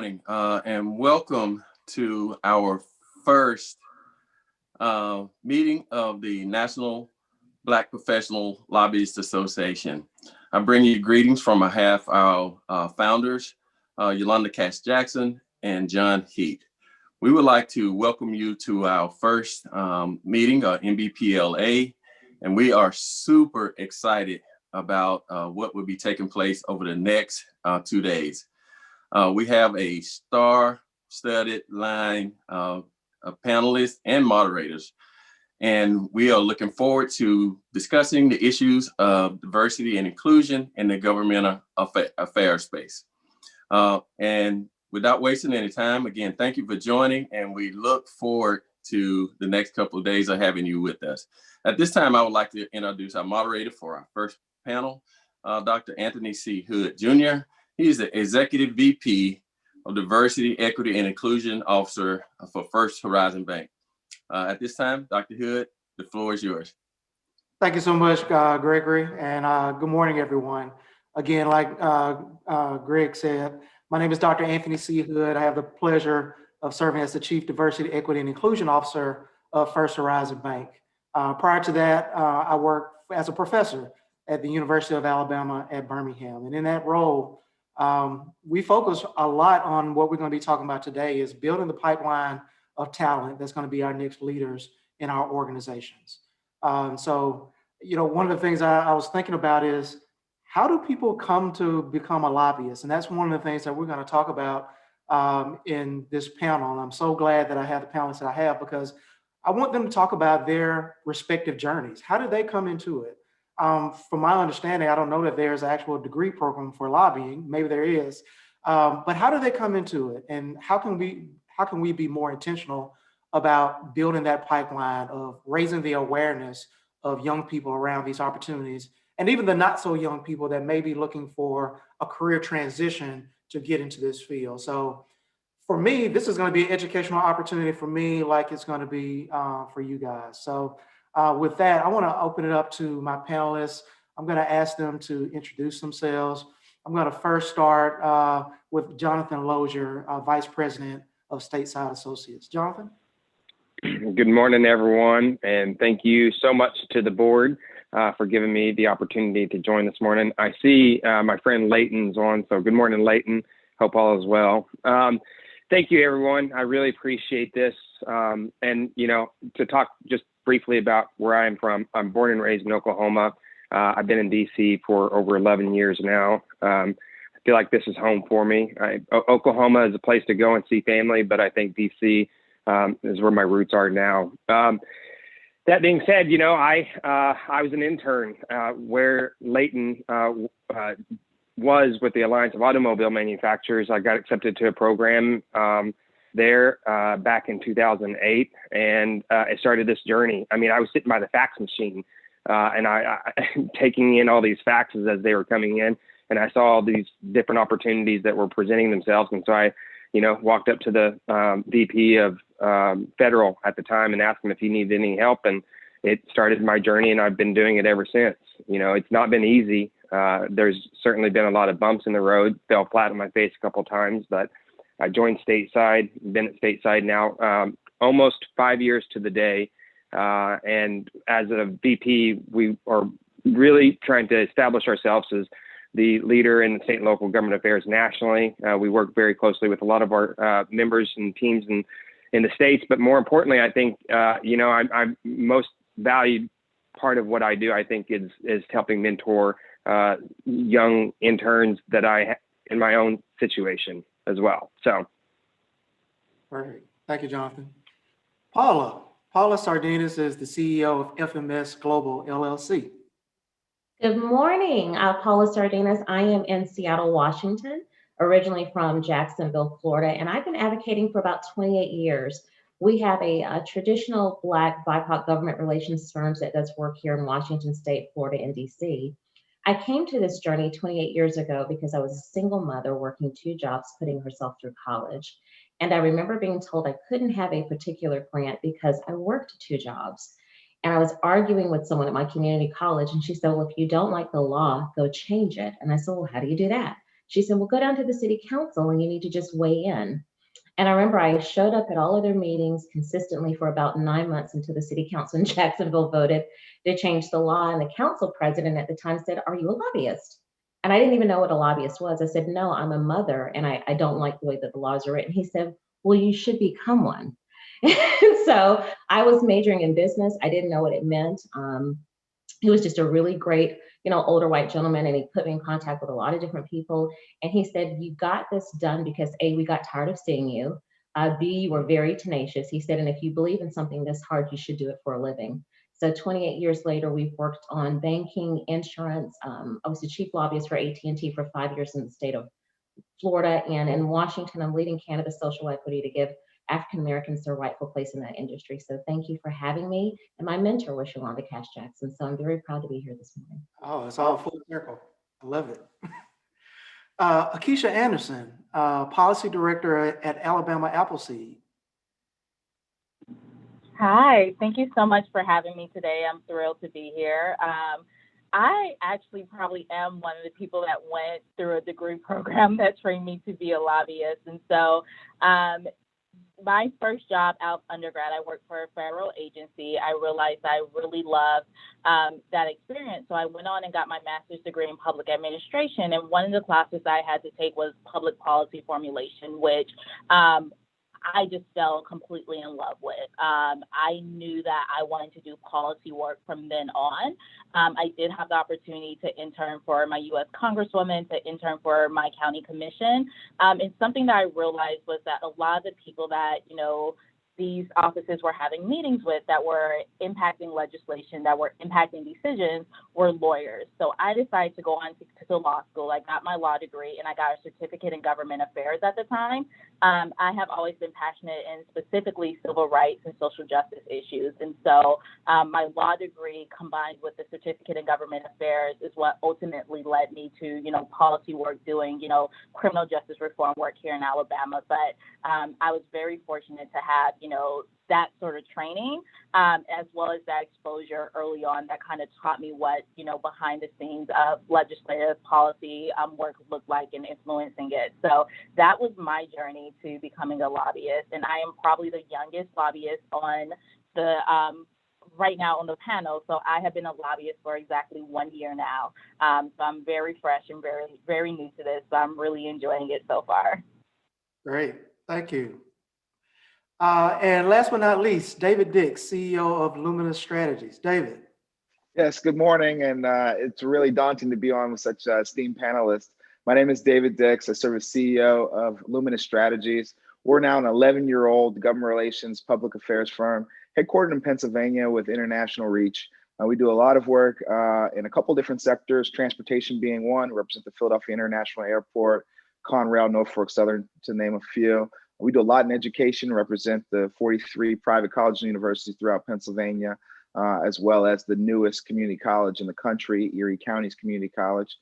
morning, and welcome to our first meeting of the National Black Professional Lobbyists Association. I bring you greetings from behalf of our founders, Yolanda Cash-Jackson and John Heat. We would like to welcome you to our first meeting, NBPLA, and we are super excited about what will be taking place over the next 2 days. We have a star-studded line of panelists and moderators, and we are looking forward to discussing the issues of diversity and inclusion in the government affairs space. And without wasting any time, again, thank you for joining, and we look forward to the next couple of days of having you with us. At this time, I would like to introduce our moderator for our first panel, Dr. Anthony C. Hood Jr. He's the Executive VP of Diversity, Equity, and Inclusion Officer for First Horizon Bank. At this time, Dr. Hood, the floor is yours. Thank you so much, Gregory, and good morning, everyone. Again, like Greg said, my name is Dr. Anthony C. Hood. I have the pleasure of serving as the Chief Diversity, Equity, and Inclusion Officer of First Horizon Bank. Prior to that, I worked as a professor at the University of Alabama at Birmingham. And in that role, we focus a lot on what we're going to be talking about today is building the pipeline of talent that's going to be our next leaders in our organizations. So, one of the things I was thinking about is how do people come to become a lobbyist? And that's one of the things that we're going to talk about in this panel. And I'm so glad that I have the panelists that I have because I want them to talk about their respective journeys. How did they come into it? From my understanding, I don't know that there's an actual degree program for lobbying. Maybe there is, but how do they come into it? And how can we be more intentional about building that pipeline of raising the awareness of young people around these opportunities, and even the not so young people that may be looking for a career transition to get into this field? So for me, this is going to be an educational opportunity for me, like it's going to be for you guys. So with that, I want to open it up to my panelists. I'm going to ask them to introduce themselves. I'm going to first start with Jonathan Lozier, Vice President of Stateside Associates. Jonathan? Good morning, everyone, and thank you so much to the board for giving me the opportunity to join this morning. I see my friend Leighton's on, so good morning, Leighton. Hope all is well. Thank you, everyone. I really appreciate this. And, to talk just briefly about where I am from, I'm born and raised in Oklahoma. I've been in DC for over 11 years now. I feel like this is home for me. Oklahoma is a place to go and see family, but I think DC is where my roots are now. That being said, I was an intern where Leighton was with the Alliance of Automobile Manufacturers. I got accepted to a program there back in 2008, and I started this journey. I mean, I was sitting by the fax machine and I taking in all these faxes as they were coming in, and I saw all these different opportunities that were presenting themselves. And so I, walked up to the VP of Federal at the time and asked him if he needed any help, and it started my journey, and I've been doing it ever since. It's not been easy. There's certainly been a lot of bumps in the road, fell flat on my face a couple of times, but I joined Stateside, been at Stateside now almost 5 years to the day. And as a VP, we are really trying to establish ourselves as the leader in state and local government affairs nationally. We work very closely with a lot of our members and teams in the states, but more importantly, I think, I'm most valued part of what I do, I think, is helping mentor young interns that I in my own situation as well. So. Perfect. Thank you, Jonathan. Paula Sardinas is the CEO of FMS Global LLC. Good morning, Paula Sardinas. I am in Seattle, Washington, originally from Jacksonville, Florida, and I've been advocating for about 28 years. We have a traditional Black BIPOC government relations firm that does work here in Washington State, Florida, and DC. I came to this journey 28 years ago because I was a single mother working 2 jobs, putting herself through college. And I remember being told I couldn't have a particular grant because I worked 2 jobs. And I was arguing with someone at my community college, and she said, well, if you don't like the law, go change it. And I said, well, how do you do that? She said, well, go down to the city council and you need to just weigh in. And I remember I showed up at all of their meetings consistently for about 9 months until the city council in Jacksonville voted to change the law. And the council president at the time said, are you a lobbyist? And I didn't even know what a lobbyist was. I said, no, I'm a mother and I don't like the way that the laws are written. He said, well, you should become one. So I was majoring in business. I didn't know what it meant. He was just a really great, older white gentleman, and he put me in contact with a lot of different people. And he said, you got this done because A, we got tired of seeing you. B, you were very tenacious. He said, and if you believe in something this hard, you should do it for a living. So 28 years later, we've worked on banking, insurance. I was the chief lobbyist for AT&T for 5 years in the state of Florida, and in Washington, I'm leading cannabis social equity to give African Americans their rightful place in that industry. So thank you for having me. And my mentor was Yolanda Cash Jackson. So I'm very proud to be here this morning. Oh, it's all full circle. I love it. Akeisha Anderson, Policy Director at Alabama Appleseed. Hi, thank you so much for having me today. I'm thrilled to be here. I actually probably am one of the people that went through a degree program that trained me to be a lobbyist. And so my first job out of undergrad, I worked for a federal agency. I realized I really loved that experience. So I went on and got my master's degree in public administration. And one of the classes I had to take was public policy formulation, which I just fell completely in love with. I knew that I wanted to do policy work from then on. I did have the opportunity to intern for my U.S. Congresswoman, to intern for my county commission. And something that I realized was that a lot of the people that, these offices were having meetings with that were impacting legislation, that were impacting decisions, were lawyers. So I decided to go on to law school. I got my law degree and I got a certificate in government affairs at the time. I have always been passionate in specifically civil rights and social justice issues. And so my law degree combined with the certificate in government affairs is what ultimately led me to, policy work, doing, criminal justice reform work here in Alabama. But I was very fortunate to have, that sort of training, as well as that exposure early on that kind of taught me what, behind the scenes of legislative policy work looked like and influencing it. So that was my journey to becoming a lobbyist. And I am probably the youngest lobbyist on the right now on the panel. So I have been a lobbyist for exactly 1 year now. So I'm very fresh and very, very new to this. So I'm really enjoying it so far. Great, thank you. And last but not least, David Dix, CEO of Luminous Strategies. David. Yes, good morning. And it's really daunting to be on with such esteemed panelists. My name is David Dix. I serve as CEO of Luminous Strategies. We're now an 11-year-old government relations public affairs firm headquartered in Pennsylvania with international reach. We do a lot of work in a couple different sectors, transportation being one. We represent the Philadelphia International Airport, Conrail, Norfolk Southern, to name a few. We do a lot in education, represent the 43 private colleges and universities throughout Pennsylvania, as well as the newest community college in the country, Erie County's Community College.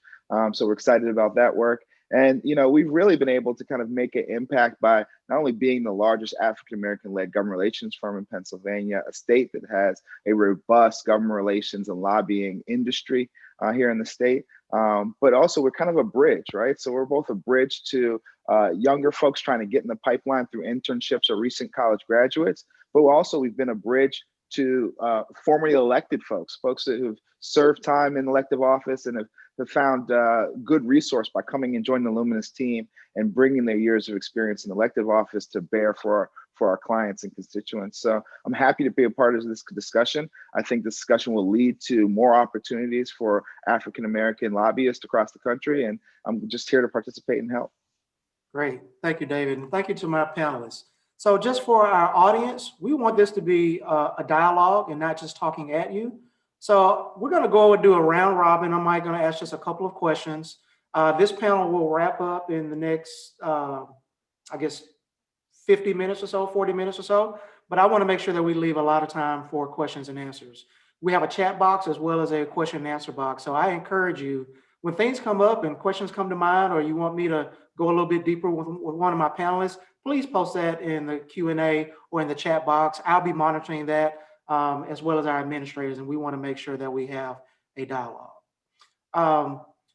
So we're excited about that work. And, we've really been able to kind of make an impact by not only being the largest African-American-led government relations firm in Pennsylvania, a state that has a robust government relations and lobbying industry here in the state, but also we're kind of a bridge, right? So we're both a bridge to younger folks trying to get in the pipeline through internships or recent college graduates, but also we've been a bridge to formerly elected folks who've served time in elective office and have found good resource by coming and joining the Luminous team and bringing their years of experience in elective office to bear for our clients and constituents. So I'm happy to be a part of this discussion. I think this discussion will lead to more opportunities for African-American lobbyists across the country, and I'm just here to participate and help. Great, thank you, David, and thank you to my panelists. So just for our audience, we want this to be a dialogue and not just talking at you. So we're going to go and do a round robin. I'm going to ask just a couple of questions. This panel will wrap up in the next, I guess, 50 minutes or so, 40 minutes or so. But I want to make sure that we leave a lot of time for questions and answers. We have a chat box as well as a question and answer box. So I encourage you, when things come up and questions come to mind, or you want me to go a little bit deeper with one of my panelists, please post that in the Q&A or in the chat box. I'll be monitoring that as well as our administrators, and we want to make sure that we have a dialogue.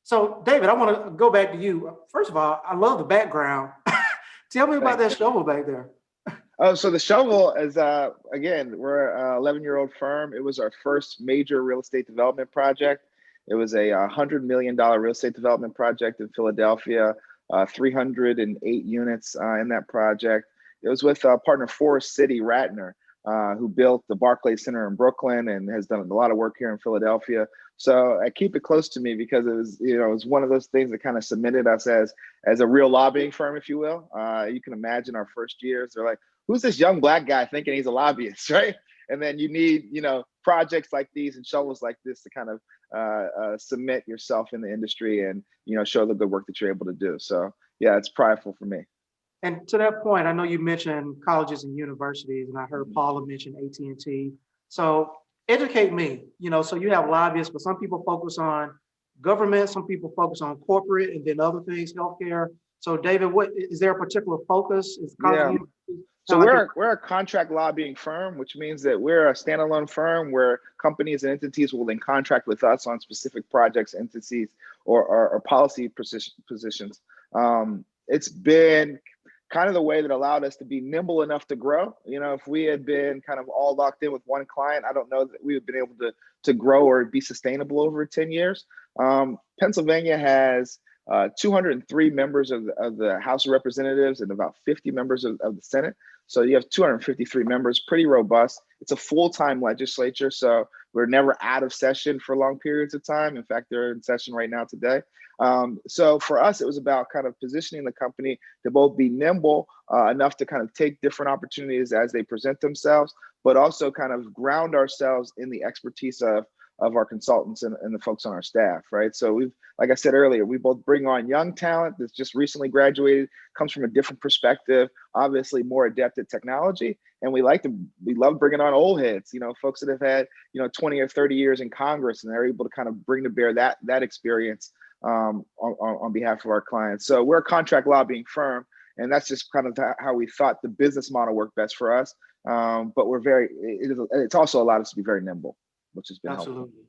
So David, I want to go back to you. First of all, I love the background. Tell me about that shovel back there. Oh, so the shovel is, again, we're an 11-year-old firm. It was our first major real estate development project. It was a $100 million real estate development project in Philadelphia, 308 units in that project. It was with partner Forest City Ratner, who built the Barclays Center in Brooklyn and has done a lot of work here in Philadelphia. So I keep it close to me because it was, it was one of those things that kind of cemented us as a real lobbying firm, if you will. You can imagine our first years, they're like, who's this young Black guy thinking he's a lobbyist, right? And then you need, projects like these and shovels like this to kind of cement yourself in the industry and, show the good work that you're able to do. So yeah, it's prideful for me. And to that point, I know you mentioned colleges and universities, and I heard Paula mention AT&T. So educate me, so you have lobbyists, but some people focus on government, some people focus on corporate, and then other things, healthcare. So David, what is there a particular focus? Yeah. So we're a contract lobbying firm, which means that we're a standalone firm where companies and entities will then contract with us on specific projects, entities, or policy positions. It's been kind of the way that allowed us to be nimble enough to grow. If we had been kind of all locked in with one client, I don't know that we would have been able to grow or be sustainable over 10 years. Pennsylvania has 203 members of the House of Representatives and about 50 members of the Senate. So you have 253 members, pretty robust. It's a full-time legislature, so we're never out of session for long periods of time. In fact, they're in session right now today. So for us, it was about kind of positioning the company to both be nimble enough to kind of take different opportunities as they present themselves, but also kind of ground ourselves in the expertise of our consultants and the folks on our staff, right? So we've, like I said earlier, we both bring on young talent that's just recently graduated, comes from a different perspective, obviously more adept at technology. And we love bringing on old heads, folks that have had, 20 or 30 years in Congress, and they're able to kind of bring to bear that experience on behalf of our clients. So we're a contract lobbying firm, and that's just kind of how we thought the business model worked best for us. But it's also allowed us to be very nimble, which has been absolutely helpful.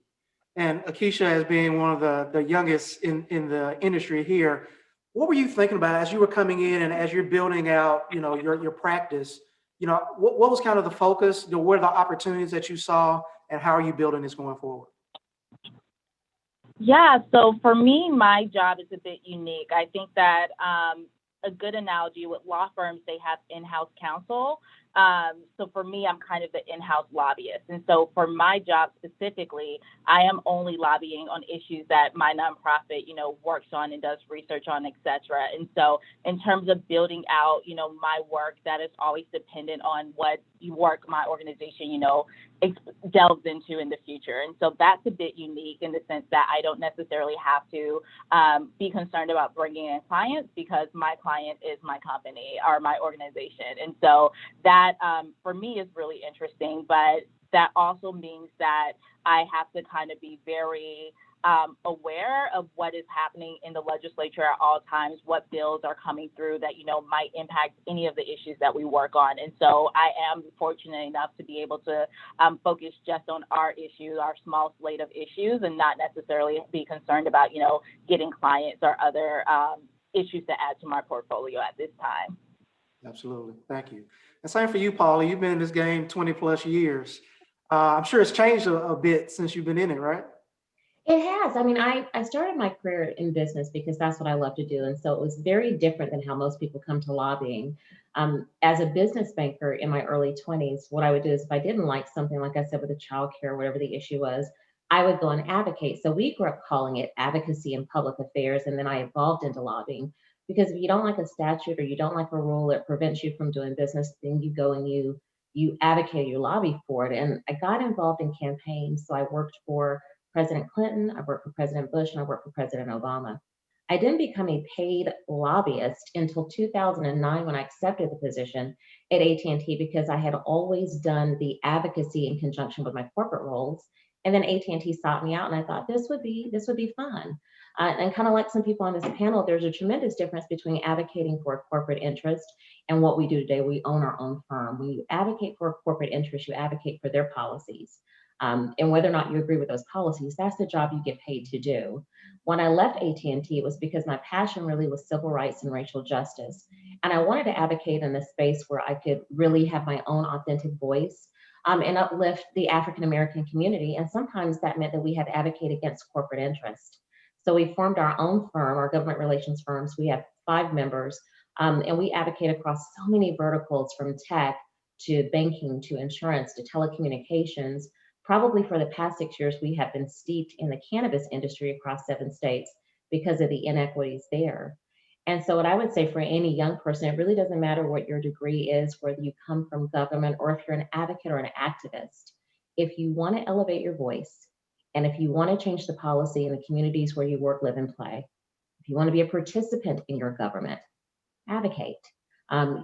And Akeisha, as being one of the youngest in the industry here, what were you thinking about as you were coming in and as you're building out, your practice? What was kind of the focus? What are the opportunities that you saw, and how are you building this going forward? Yeah, so for me, my job is a bit unique. I think that a good analogy with law firms, they have in-house counsel. So for me, I'm kind of the in-house lobbyist. And so for my job specifically, I am only lobbying on issues that my nonprofit, works on and does research on, et cetera. And so in terms of building out, my work, that is always dependent on what work my organization, delves into in the future. And so that's a bit unique in the sense that I don't necessarily have to be concerned about bringing in clients, because my client is my company or my organization. And so that for me is really interesting, but that also means that I have to kind of be very aware of what is happening in the legislature at all times, what bills are coming through that, might impact any of the issues that we work on. And so I am fortunate enough to be able to focus just on our issues, our small slate of issues, and not necessarily be concerned about, getting clients or other issues to add to my portfolio at this time. Absolutely. Thank you. And same for you, Paula. You've been in this game 20 plus years. I'm sure it's changed a bit since you've been in it, right? It has. I mean, I started my career in business because that's what I love to do. And so it was very different than how most people come to lobbying. As a business banker in my early 20s, what I would do is if I didn't like something, like I said, with the child care, whatever the issue was, I would go and advocate. So we grew up calling it advocacy and public affairs. And then I evolved into lobbying, because if you don't like a statute or you don't like a rule that prevents you from doing business, then you go and you advocate, you lobby for it. And I got involved in campaigns. So I worked for President Clinton, I worked for President Bush, and I worked for President Obama. I didn't become a paid lobbyist until 2009 when I accepted the position at AT&T, because I had always done the advocacy in conjunction with my corporate roles. And then AT&T sought me out, and I thought this would be fun. And kind of like some people on this panel, there's a tremendous difference between advocating for a corporate interest and what we do today. We own our own firm. When you advocate for a corporate interest, you advocate for their policies. And whether or not you agree with those policies, that's the job you get paid to do. When I left AT&T, it was because my passion really was civil rights and racial justice. And I wanted to advocate in a space where I could really have my own authentic voice and uplift the African American community. And sometimes that meant that we had to advocate against corporate interest. So we formed our own firm, our government relations firms. We have 5 members, and we advocate across so many verticals, from tech to banking to insurance to telecommunications. Probably for the past 6 years, we have been steeped in the cannabis industry across 7 states because of the inequities there. And so, what I would say for any young person, it really doesn't matter what your degree is, whether you come from government or if you're an advocate or an activist. If you want to elevate your voice, and if you want to change the policy in the communities where you work, live, and play, if you want to be a participant in your government, advocate.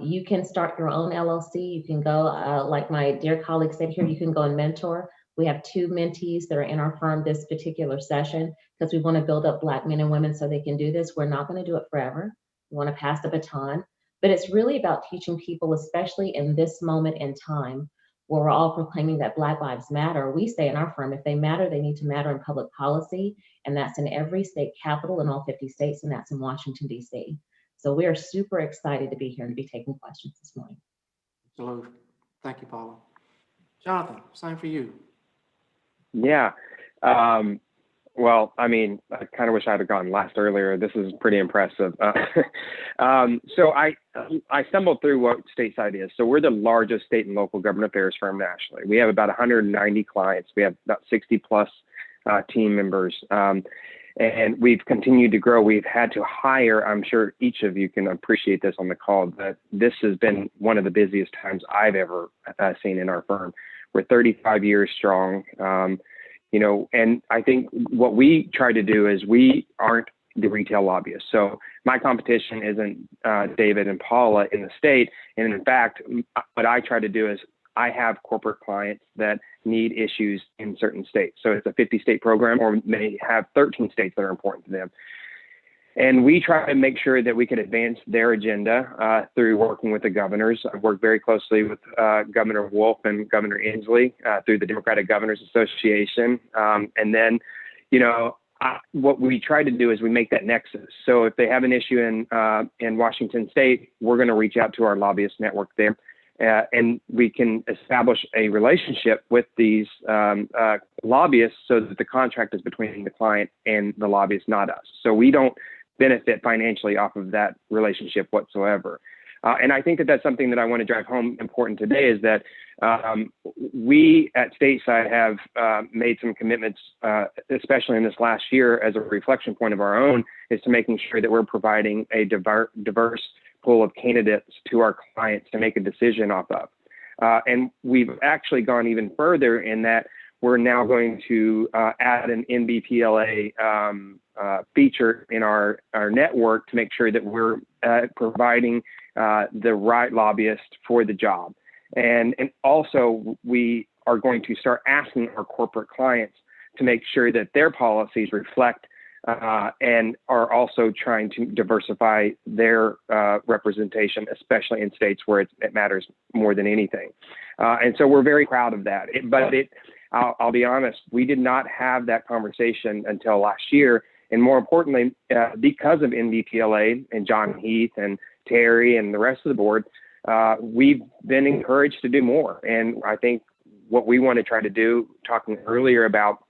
You can start your own LLC. You can go, like my dear colleague said here, you can go and mentor. We have 2 mentees that are in our firm this particular session because we want to build up Black men and women so they can do this. We're not going to do it forever. We want to pass the baton, but it's really about teaching people, especially in this moment in time where we're all proclaiming that Black lives matter. We say in our firm, if they matter, they need to matter in public policy, and that's in every state capital in all 50 states, and that's in Washington, D.C. So we are super excited to be here and to be taking questions this morning. Absolutely. Thank you, Paula. Jonathan, same for you. Yeah. Well, I mean, I kind of wish I'd have gone last earlier. This is pretty impressive. So I stumbled through what Stateside is. So we're the largest state and local government affairs firm nationally. We have about 190 clients. We have about 60 plus team members. And we've continued to grow. We've had to hire, I'm sure each of you can appreciate this on the call, that this has been one of the busiest times I've ever seen in our firm. We're 35 years strong. And I think what we try to do is we aren't the retail lobbyists. So my competition isn't David and Paula in the state. And in fact, what I try to do is I have corporate clients that need issues in certain states. So it's a 50-state program, or may have 13 states that are important to them. And we try to make sure that we can advance their agenda through working with the governors. I've worked very closely with Governor Wolf and Governor Inslee through the Democratic Governors Association. And then, what we try to do is we make that nexus. So if they have an issue in Washington State, we're going to reach out to our lobbyist network there. And we can establish a relationship with these lobbyists so that the contract is between the client and the lobbyist, not us. So we don't benefit financially off of that relationship whatsoever. And I think that that's something that I want to drive home important today is that we at Stateside have made some commitments, especially in this last year as a reflection point of our own, is to making sure that we're providing a diverse pool of candidates to our clients to make a decision off of. And we've actually gone even further in that we're now going to add an NBPLA feature in our network to make sure that we're providing the right lobbyist for the job. And also we are going to start asking our corporate clients to make sure that their policies reflect and are also trying to diversify their representation, especially in states where it matters more than anything. And so we're very proud of that. I'll be honest, we did not have that conversation until last year. And more importantly, because of NBPLA and John Heath and Terry and the rest of the board, we've been encouraged to do more. And I think what we want to try to do, talking earlier about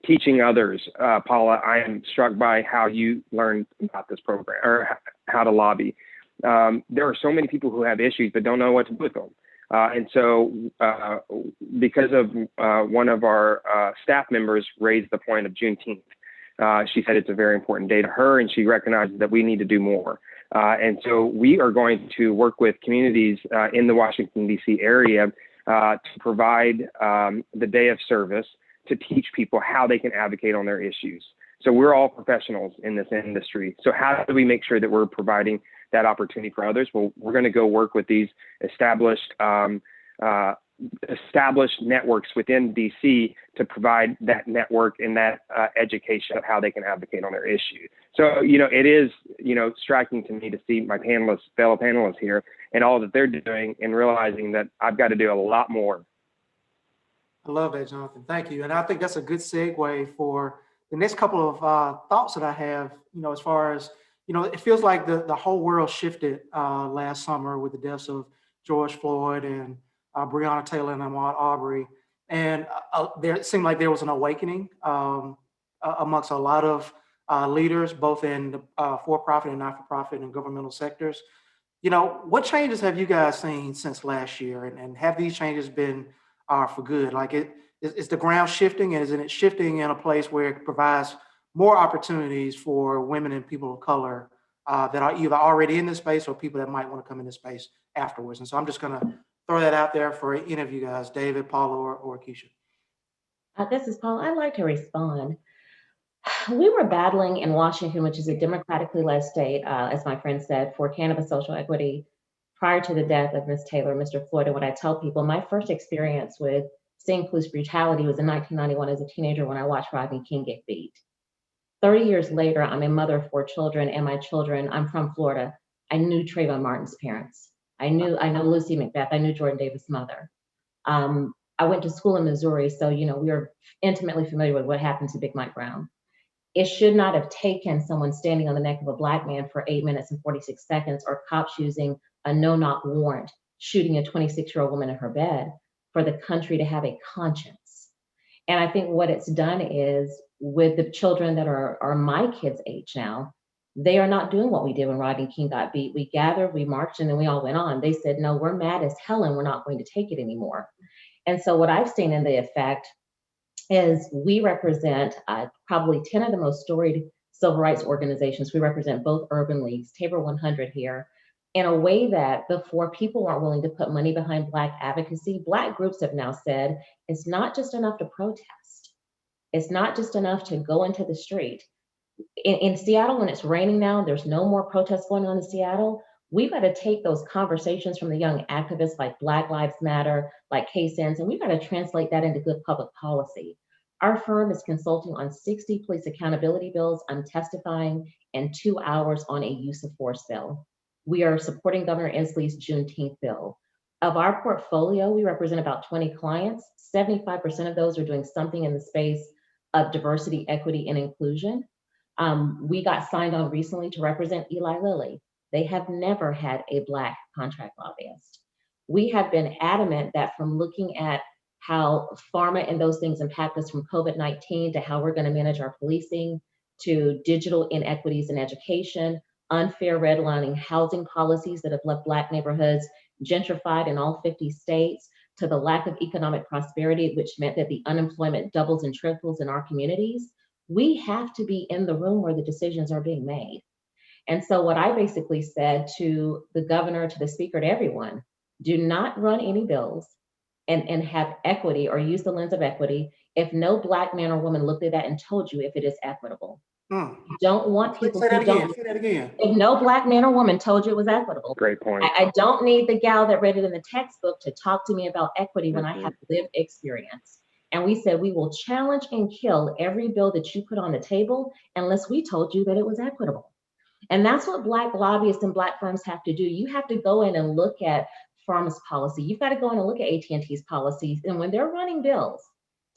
teaching others, Paula, I am struck by how you learned about this program or how to lobby. There are so many people who have issues but don't know what to do with them. And so because of one of our staff members raised the point of Juneteenth, she said it's a very important day to her, and she recognizes that we need to do more. And so we are going to work with communities in the Washington, D.C. area to provide the day of service to teach people how they can advocate on their issues. So we're all professionals in this industry. So how do we make sure that we're providing that opportunity for others? Well, we're going to go work with these established networks within DC to provide that network and that education of how they can advocate on their issue. So, it is, striking to me to see my fellow panelists here and all that they're doing and realizing that I've got to do a lot more. I love that, Jonathan. Thank you. And I think that's a good segue for the next couple of thoughts that I have, as far as, it feels like the whole world shifted last summer with the deaths of George Floyd and Breonna Taylor and Ahmaud Arbery. And there it seemed like there was an awakening amongst a lot of leaders, both in the for-profit and not-for-profit and governmental sectors. What changes have you guys seen since last year? And have these changes been for good? Like is the ground shifting, and isn't it shifting in a place where it provides more opportunities for women and people of color that are either already in this space or people that might want to come in this space afterwards? And so I'm just going to throw that out there for any of you guys, David, Paula, or Keisha. This is Paul. I'd like to respond. We were battling in Washington, which is a democratically led state, as my friend said, for cannabis social equity prior to the death of Ms. Taylor, Mr. Floyd. And what I tell people, my first experience with seeing police brutality was in 1991 as a teenager when I watched Rodney King get beat. 30 years later, I'm a mother of 4 children, and my children, I'm from Florida. I knew Trayvon Martin's parents. I know Lucy McBeth. I knew Jordan Davis' mother. I went to school in Missouri, so we are intimately familiar with what happened to Big Mike Brown. It should not have taken someone standing on the neck of a Black man for 8 minutes and 46 seconds, or cops using a no-knock warrant, shooting a 26-year-old woman in her bed, for the country to have a conscience. And I think what it's done is, with the children that are my kids' age now, they are not doing what we did when Rodney King got beat. We gathered, we marched, and then we all went on. They said, no, we're mad as hell and we're not going to take it anymore. And so what I've seen in the effect is we represent probably 10 of the most storied civil rights organizations. We represent both urban leagues, Tabor 100 here, in a way that before people weren't willing to put money behind Black advocacy. Black groups have now said it's not just enough to protest. It's not just enough to go into the street. In Seattle, when it's raining now, there's no more protests going on in Seattle. We've got to take those conversations from the young activists like Black Lives Matter, like K-Sense, and we've got to translate that into good public policy. Our firm is consulting on 60 police accountability bills. I'm testifying in 2 hours on a use of force bill. We are supporting Governor Inslee's Juneteenth bill. Of our portfolio, we represent about 20 clients. 75% of those are doing something in the space of diversity, equity, and inclusion. We got signed on recently to represent Eli Lilly. They have never had a Black contract lobbyist. We have been adamant that from looking at how pharma and those things impact us, from COVID-19 to how we're going to manage our policing, to digital inequities in education, unfair redlining housing policies that have left Black neighborhoods gentrified in all 50 states, to the lack of economic prosperity, which meant that the unemployment doubles and triples in our communities. We have to be in the room where the decisions are being made. And so what I basically said to the governor, to the speaker, to everyone, do not run any bills and have equity or use the lens of equity if no Black man or woman looked at that and told you if it is equitable. You don't want people Say that who don't. Say that again. If no Black man or woman told you it was equitable. Great point. I don't need the gal that read it in the textbook to talk to me about equity when I have lived experience. And we said we will challenge and kill every bill that you put on the table unless we told you that it was equitable. And that's what Black lobbyists and Black firms have to do. You have to go in and look at pharma's policy. You've got to go in and look at AT&T's policies. And when they're running bills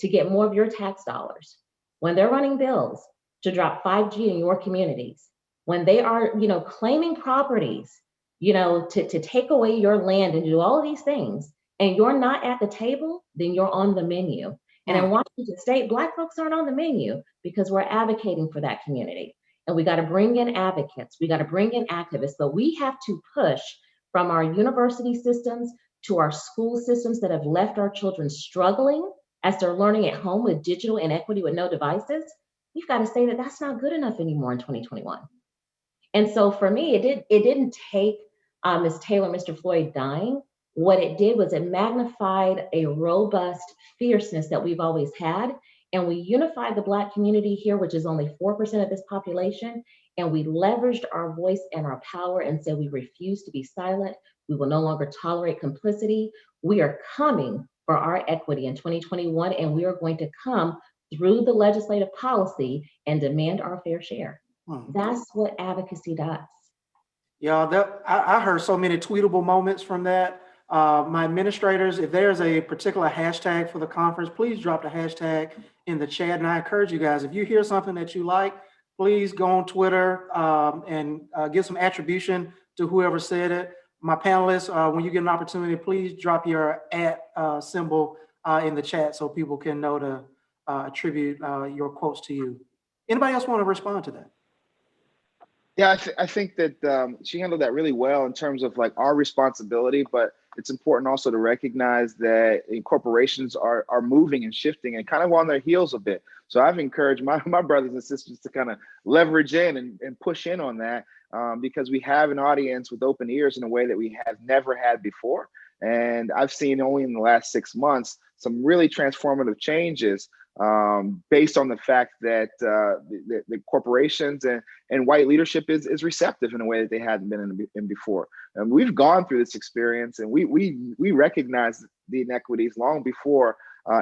to get more of your tax dollars, when they're running bills to drop 5G in your communities, when they are, claiming properties, to take away your land and do all of these things, and you're not at the table, then you're on the menu. And in Washington State, Black folks aren't on the menu because we're advocating for that community. And we got to bring in advocates, we got to bring in activists, but we have to push from our university systems to our school systems that have left our children struggling as they're learning at home with digital inequity with no devices. We've got to say that that's not good enough anymore in 2021. And so for me, it didn't take Ms. Taylor, Mr. Floyd dying. What it did was it magnified a robust fierceness that we've always had. And we unified the Black community here, which is only 4% of this population. And we leveraged our voice and our power and said, we refuse to be silent. We will no longer tolerate complicity. We are coming for our equity in 2021, and we are going to come through the legislative policy and demand our fair share. That's what advocacy does. Yeah, I heard so many tweetable moments from that. My administrators, if there's a particular hashtag for the conference, please drop the hashtag in the chat. And I encourage you guys, if you hear something that you like, please go on Twitter and give some attribution to whoever said it. My panelists, when you get an opportunity, please drop your @ symbol in the chat so people can know to attribute your quotes to you. Anybody else want to respond to that? Yeah, I think that she handled that really well in terms of like our responsibility, but it's important also to recognize that corporations are moving and shifting and kind of on their heels a bit. So I've encouraged my brothers and sisters to kind of leverage in and push in on that because we have an audience with open ears in a way that we have never had before. And I've seen only in the last 6 months some really transformative changes based on the fact that the corporations and white leadership is receptive in a way that they hadn't been in before. And we've gone through this experience, and we recognize the inequities long before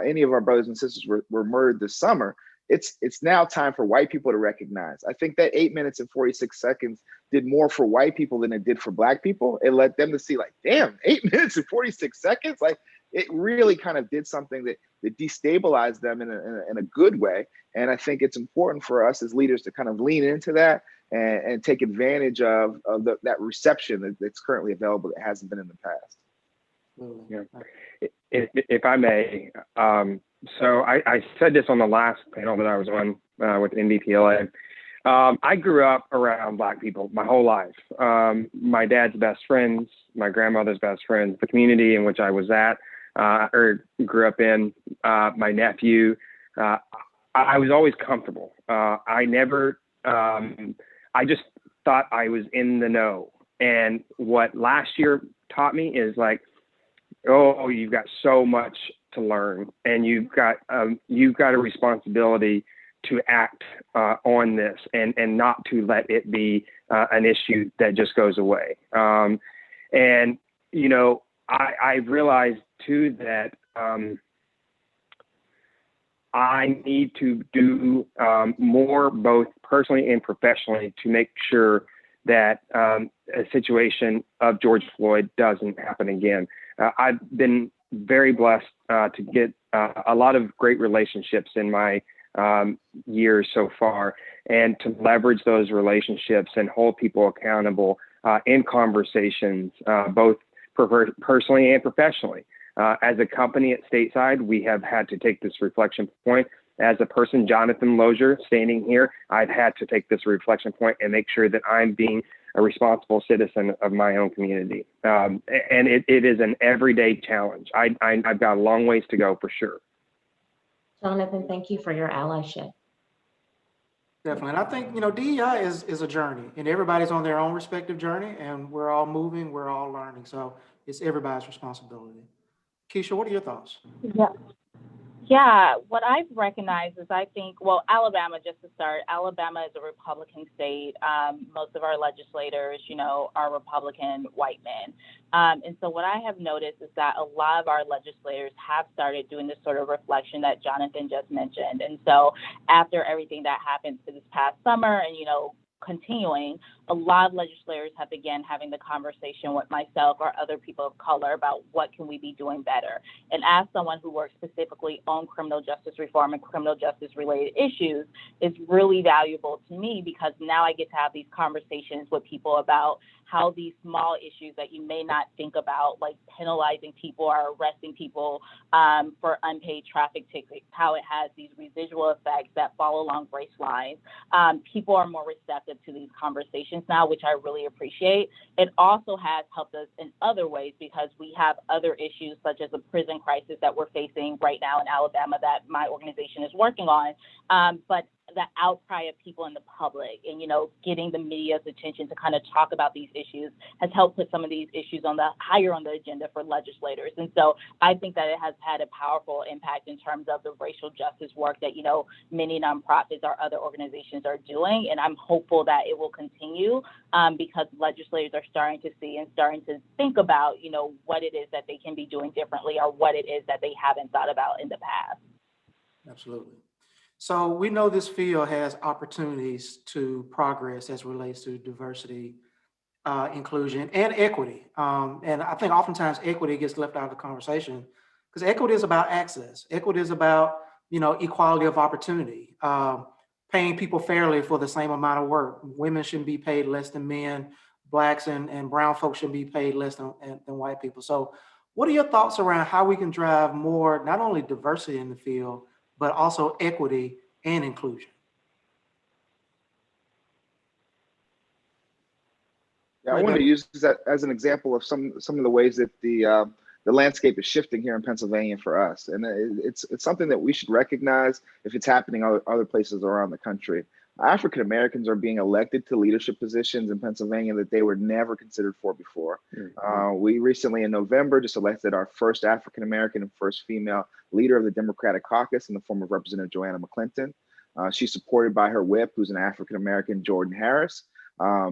any of our brothers and sisters were murdered this summer. It's now time for white people to recognize. I think that 8 minutes and 46 seconds did more for white people than it did for Black people. It led them to see like, damn, 8 minutes and 46 seconds. Like it really kind of did something that destabilized them in a good way. And I think it's important for us as leaders to kind of lean into that and take advantage of that reception that's currently available that hasn't been in the past. Yeah. If I may, so I said this on the last panel that I was on with NBPLA. I grew up around Black people my whole life. My dad's best friends, my grandmother's best friends, the community in which I was at, or grew up in, my nephew, I was always comfortable. I never, I just thought I was in the know. And what last year taught me is like, oh, you've got so much to learn, and you've got a responsibility to act on this and not to let it be an issue that just goes away. And, you know, I realized too that I need to do more both personally and professionally to make sure that a situation of George Floyd doesn't happen again. I've been very blessed to get a lot of great relationships in my years so far, and to leverage those relationships and hold people accountable in conversations, both personally and professionally. As a company at Stateside, we have had to take this reflection point. As a person, Jonathan Lozier, standing here, I've had to take this reflection point and make sure that I'm being a responsible citizen of my own community. And it is an everyday challenge. I've got a long ways to go for sure. Jonathan, thank you for your allyship. Definitely. And I think, you know, DEI is a journey, and everybody's on their own respective journey, and we're all moving, we're all learning. So it's everybody's responsibility. Keisha, what are your thoughts? Yeah, what I've recognized is I think, well, Alabama, just to start, Alabama is a Republican state. Most of our legislators, you know, are Republican white men. And so what I have noticed is that a lot of our legislators have started doing this sort of reflection that Jonathan just mentioned. And so after everything that happened this past summer and, you know, continuing, a lot of legislators have begun having the conversation with myself or other people of color about what can we be doing better. And as someone who works specifically on criminal justice reform and criminal justice related issues, it's really valuable to me because now I get to have these conversations with people about how these small issues that you may not think about, like penalizing people or arresting people for unpaid traffic tickets, how it has these residual effects that follow along race lines. People are more receptive to these conversations now, which I really appreciate. It also has helped us in other ways because we have other issues such as a prison crisis that we're facing right now in Alabama that my organization is working on. But the outcry of people in the public and, you know, getting the media's attention to kind of talk about these issues has helped put some of these issues on the higher on the agenda for legislators. And so I think that it has had a powerful impact in terms of the racial justice work that, you know, many nonprofits or other organizations are doing. And I'm hopeful that it will continue because legislators are starting to see and starting to think about, you know, what it is that they can be doing differently or what it is that they haven't thought about in the past. Absolutely. So we know this field has opportunities to progress as relates to diversity inclusion and equity. And I think oftentimes equity gets left out of the conversation because equity is about access. Equity is about, equality of opportunity, paying people fairly for the same amount of work. Women shouldn't be paid less than men. Blacks and brown folks should be paid less than white people. So what are your thoughts around how we can drive more, not only diversity in the field, but also equity and inclusion? Yeah, I wanted to use that as an example of some of the ways that the landscape is shifting here in Pennsylvania for us, and it's something that we should recognize if it's happening other places around the country. African Americans are being elected to leadership positions in Pennsylvania that they were never considered for before. We recently, in November, just elected our first African American and first female leader of the Democratic Caucus in the form of Representative Joanna McClinton. She's supported by her whip, who's an African American, Jordan Harris.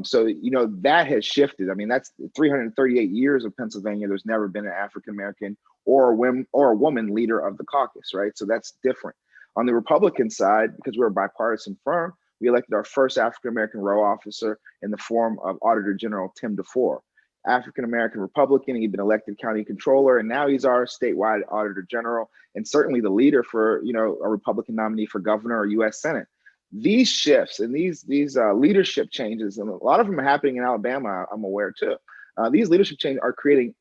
So, that has shifted. I mean, that's 338 years of Pennsylvania. There's never been an African American or a woman leader of the caucus, right? So that's different. On the Republican side, because we're a bipartisan firm, we elected our first African American row officer in the form of Auditor General Tim DeFore. African American Republican, he'd been elected county controller, and now he's our statewide Auditor General, and certainly the leader for, a Republican nominee for governor or U.S. Senate. These shifts and these leadership changes, and a lot of them are happening in Alabama, I'm aware too. These leadership changes are creating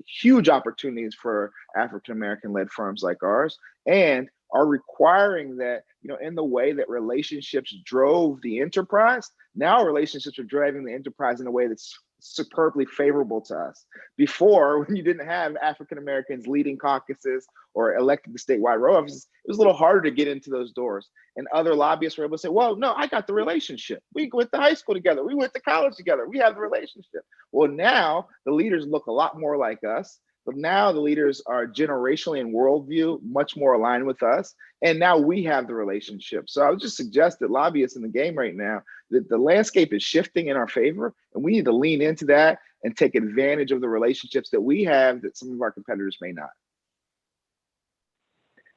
huge opportunities for African-American led firms like ours, and are requiring that, in the way that relationships drove the enterprise, now relationships are driving the enterprise in a way that's superbly favorable to us. Before, when you didn't have African Americans leading caucuses or elected to statewide row offices, it was a little harder to get into those doors. And other lobbyists were able to say, well, no, I got the relationship. We went to high school together. We went to college together. We have the relationship. Well, now the leaders look a lot more like us. But now the leaders are generationally and worldview much more aligned with us. And now we have the relationship. So I would just suggest that lobbyists in the game right now, that the landscape is shifting in our favor, and we need to lean into that and take advantage of the relationships that we have that some of our competitors may not.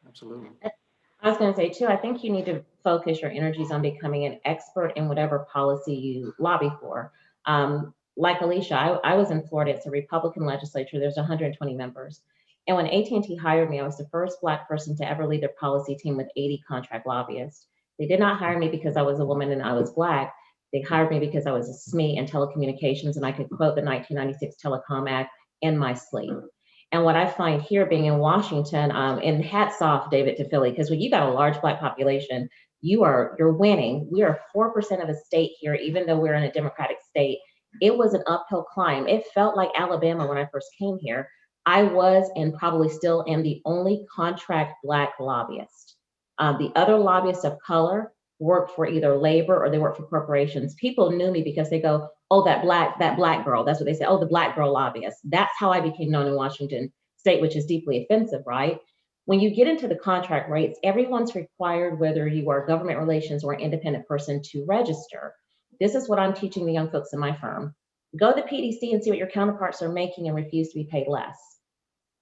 Absolutely. I was going to say too, I think you need to focus your energies on becoming an expert in whatever policy you lobby for. Like Alicia, I was in Florida. It's a Republican legislature. There's 120 members. And when AT&T hired me, I was the first Black person to ever lead their policy team with 80 contract lobbyists. They did not hire me because I was a woman and I was Black. They hired me because I was a SME in telecommunications and I could quote the 1996 Telecom Act in my sleep. And what I find here being in Washington, and hats off, David, to Philly, because when you got a large Black population, you're winning. We are 4% of a state here, even though we're in a Democratic state. It was an uphill climb. It felt like Alabama when I first came here. I was, and probably still am, the only contract Black lobbyist. The other lobbyists of color worked for either labor or they worked for corporations. People knew me because they go, oh, that black girl. That's what they say. Oh, the Black girl lobbyist. That's how I became known in Washington state, which is deeply offensive, right? When you get into the contract rates, everyone's required, whether you are government relations or an independent person, to register. This is what I'm teaching the young folks in my firm. Go to the PDC and see what your counterparts are making and refuse to be paid less.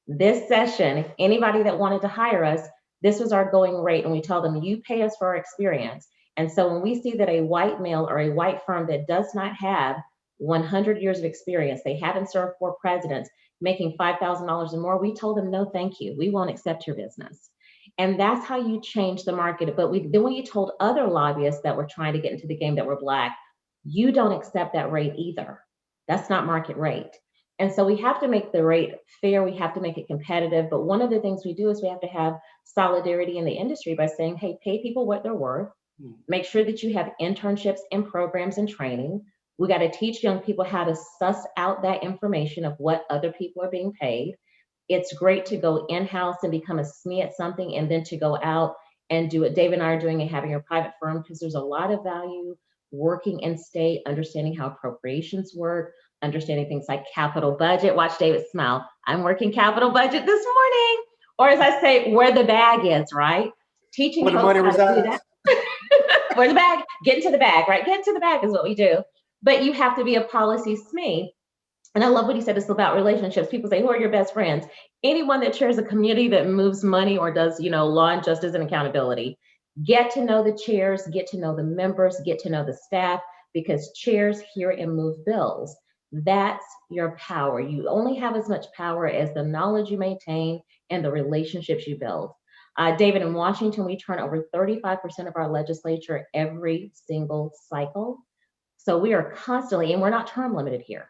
This session, anybody that wanted to hire us, this was our going rate. And we told them, you pay us for our experience. And so when we see that a white male or a white firm that does not have 100 years of experience, they haven't served 4 presidents, making $5,000 or more, we told them, no, thank you. We won't accept your business. And that's how you change the market. But then when you told other lobbyists that were trying to get into the game that were Black, you don't accept that rate either. That's not market rate. And so we have to make the rate fair. We have to make it competitive. But one of the things we do is we have to have solidarity in the industry by saying, hey, pay people what they're worth. Make sure that you have internships and programs and training. We got to teach young people how to suss out that information of what other people are being paid. It's great to go in-house and become a SME at something and then to go out and do what Dave and I are doing and having a private firm, because there's a lot of value working in state, understanding how appropriations work, understanding things like capital budget. Watch David smile. I'm working capital budget this morning. Or as I say, where the bag is, right? Teaching where the money resides. Where the bag, get into the bag, right? Get into the bag is what we do. But you have to be a policy SME. And I love what he said, it's about relationships. People say, who are your best friends? Anyone that chairs a community that moves money or does, law and justice and accountability. Get to know the chairs, get to know the members, get to know the staff, because chairs hear and move bills. That's your power. You only have as much power as the knowledge you maintain and the relationships you build. David, in Washington, we turn over 35% of our legislature every single cycle. So we are constantly, and we're not term limited here.